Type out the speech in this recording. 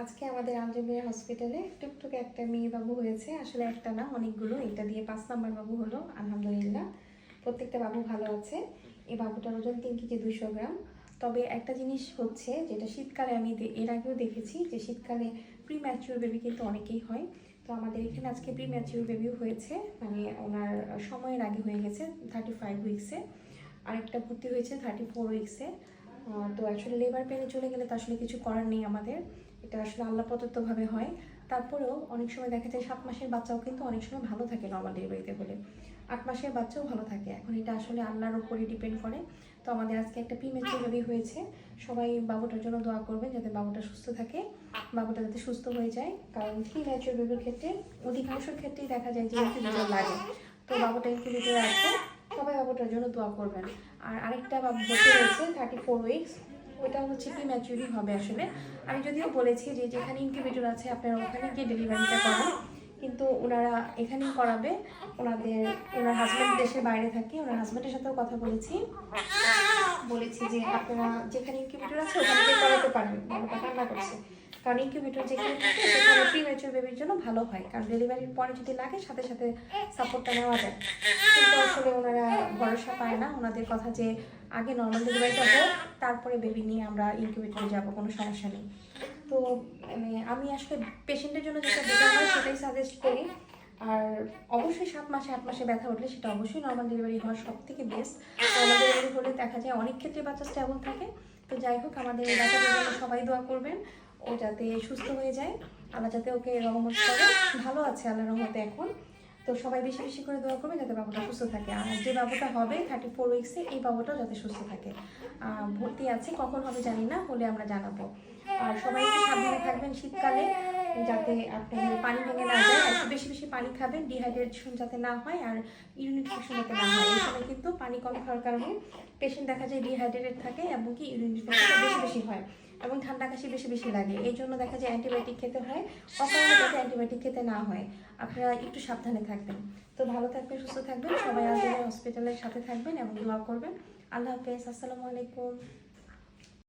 আজকে আমাদের আঞ্জুমিয়া হসপিটালে টুকটুকে একটা মেয়ে বাবু হয়েছে। আসলে একটা না, অনেকগুলো। এটা দিয়ে 5 নাম্বার বাবু হলো, আলহামদুলিল্লাহ। প্রত্যেকটা বাবু ভালো আছে। এই বাবুটার ওজন 3 কেজি 200 গ্রাম। তবে একটা জিনিস হচ্ছে, যেটা শীতকালে আমি এর আগেও দেখেছি, যে শীতকালে প্রি ম্যাচিউর বেবি কিন্তু অনেকেই হয়। তো আমাদের এখানে আজকে প্রি ম্যাচিউর বেবিও হয়েছে, মানে ওনার সময়ের আগে হয়ে গেছে 35 উইক্সে। আরেকটা ভর্তি হয়েছে 34 উইক্সে। তো আসলে লেবার পেনে চলে গেলে তো আসলে কিছু করার নেই আমাদের, এটা আসলে আল্লাহ প্রদত্তভাবে হয়। তারপরেও অনেক সময় দেখা যায় 7 মাসের বাচ্চাও কিন্তু অনেক সময় ভালো থাকে নর্মাল ডেলিভারিতে হলে, 8 মাসের বাচ্চাও ভালো থাকে। এখন এটা আসলে আল্লাহর উপরে ডিপেন্ড করে। তো আমাদের আজকে একটা প্রিম্যাচিউর বেবি হয়েছে। সবাই বাবুটার জন্য দোয়া করবেন যাতে বাবুটা সুস্থ থাকে, বাবুটা যাতে সুস্থ হয়ে যায়। কারণ প্রিম্যাচিউর বেবির ক্ষেত্রে অধিকাংশ ক্ষেত্রেই দেখা যায় যে ইনকিউবেটর লাগে। তো বাবুটা ইনকিউবেটরে আছে, সবাই বাবুটার জন্য দোয়া করবেন। আর আরেকটা বাবু ভর্তি হয়েছে 34 উইকস, ওটা হচ্ছে প্রিম্যাচিউরই হবে আসলে। আমি যদিও বলেছি যে যেখানে ইনকিউবেটর আছে আপনারা ওখানে গিয়ে ডেলিভারিটা করান, কিন্তু ওনারা এখানেই করাবে। ওনার হাজব্যান্ড দেশের বাইরে থাকে, ওনার হাজব্যান্ডের সাথেও কথা বলেছি যে আপনারা যেখানে ইনকিউবেটর আছে ওখানে গিয়ে করাতে পারেন। বাবাটা কান্না করছে, কারণ ইনকিউবেটর যেখানে থাকে সেখানে প্রিম্যাচিউর বেবির জন্য ভালো হয়, কারণ ডেলিভারির পরে যদি লাগে সাথে সাথে সাপোর্টটা নেওয়া যায়। কিন্তু আসলে ওনারা ভরসা পায় না, ওনাদের কথা যে আগে নর্মাল ডেলিভারিটা হোক, তারপরে বেবি নিয়ে আমরা ইনকিউবেটরে যাবো, কোনো সমস্যা নেই। তো আমি আসলে পেশেন্টের জন্য যেটা বেটার হয় সেটাই সাজেস্ট করি। আর অবশ্যই 7 মাসে 8 মাসে ব্যথা উঠলে সেটা অবশ্যই নর্মাল ডেলিভারি হওয়া সব থেকে বেস্ট। নর্মাল ডেলিভারি হলে দেখা যায় অনেক ক্ষেত্রে বাচ্চা স্টেবল থাকে। তো যাই হোক, আমাদের এই বাচ্চাদের জন্য সবাই দোয়া করবেন, ও যাতে সুস্থ হয়ে যায়, আল্লাহ যাতে ওকে রহমত করে। ভালো আছে আল্লাহর রহমতে এখন। তো সবাই বেশি বেশি করে দোয়া করবে যাতে বাবুটা সুস্থ থাকে। আর যে বাবুটা হবে 34 উইক্সে, এই বাবুটাও যাতে সুস্থ থাকে। ভর্তি আছে, কখন হবে জানি না, হলে আমরা জানাবো। আর সবাই একটু সাবধানে থাকবেন শীতকালে, যাতে আপনাদের পানি ভেঙে না যায়। একটু বেশি বেশি পানি খাবেন, ডিহাইড্রেশন যাতে না হয়, আর ইউরিন ইনফেকশন যাতে না হয়। এই সময় কিন্তু পানি কম খাওয়ার কারণে পেশেন্ট দেখা যায় ডিহাইড্রেটেড থাকে, এবং কি ইউরিন ইনফেকশনটা বেশি বেশি হয়, এবং ঠান্ডা কাশি বেশি বেশি লাগে। এই জন্য দেখা যায় অ্যান্টিবায়োটিক খেতে হয়, অকারণে যাতে অ্যান্টিবায়োটিক খেতে না হয়। আপনারা একটু সাবধানে থাকবেন। তো ভালো থাকবেন, সুস্থ থাকবেন, সবাই আজকে হসপিটালের সাথে থাকবেন এবং দোয়া করবেন। আল্লাহ হাফেজ, আসসালামু আলাইকুম।